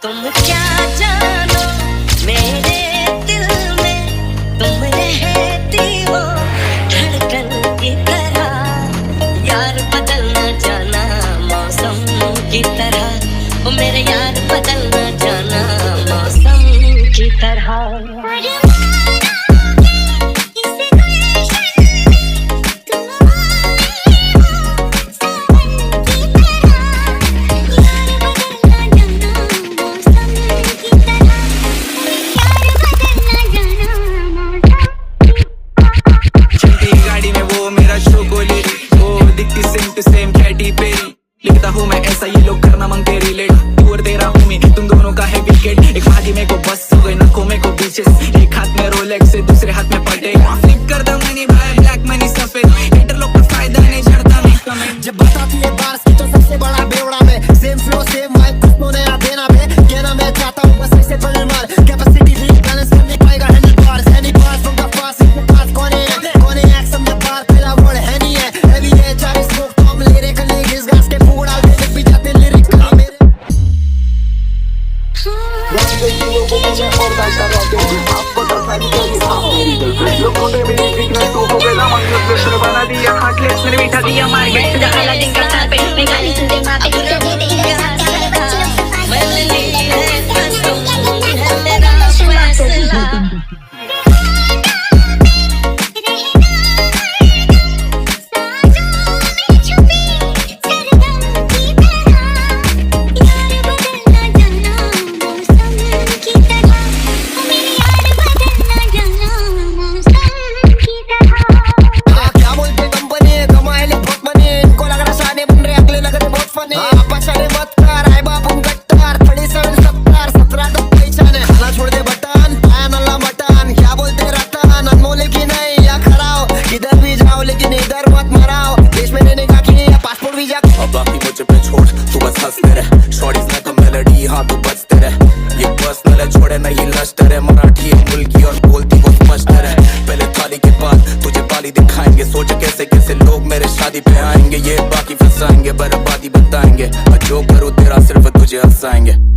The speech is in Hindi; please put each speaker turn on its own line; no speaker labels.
तुम क्या जानो मेरे दिल में, तुम रहती हो धड़कन की तरह। यार बदल न जाना मौसम की तरह, ओ मेरे यार बदल न जाना मौसम की तरह।
सेम कैटी पेरी लिखता हूँ मैं ऐसा, ये लोग करना मांगते रिलेट। तू और तेरा हूँ तुम दोनों का है विकेट। एक भागी में को बस हो गई नखों में को बीचेस, एक हाथ में रोलेक्स से दूसरे हाथ में पटे। फ्लिप कर द मनी भाई ब्लैक मनी सफेद, हेटर लोग का फायदा नहीं झड़ता नहीं कमेंट।
जब बताती है बार्स की तो सबसे बड़ा बेवड़ा में, सेम फ्लो सेम वाइब कुछ तो नया देना बे। कहना मैं चाहता हूँ बस ऐसे बल मार, कैपेसिटी रीच बैलेंस करने पाएगा handlebars. Any pass from the pass इनके पास कौन है एक्शन में बार पहला वर्ड है नहीं है हैवी है। चार स्मोक तो हम ले रे कले घिस घास के फूड डाल दे भी जाते लिरिक का मेरे
बना दिया हार्टलेस मेरे मीठा दिया मार्केट जहाँ दिन का साथ पे मैं गाली सुनते माँ पे
लेकिन इधर मत मराओ, देश में रहने का की या पासपोर्ट वीजा।
अब बाकी मुझे पे छोड़ तू बस हंसते रह, शॉर्टीज में तो मेलोडी हाँ तू बजते रह। ये पर्सनल है छोड़े नहीं लश्कर है, मराठी है मुल्की और बोलती वो स्पष्ट है। पहले थाली के बाद तुझे बाली दिखाएंगे, सोच कैसे कैसे लोग मेरे शादी पे आएंगे। ये बाकी फंसाएंगे बर्बादी बताएंगे, जो करूँ तेरा सिर्फ तुझे हंसाएंगे।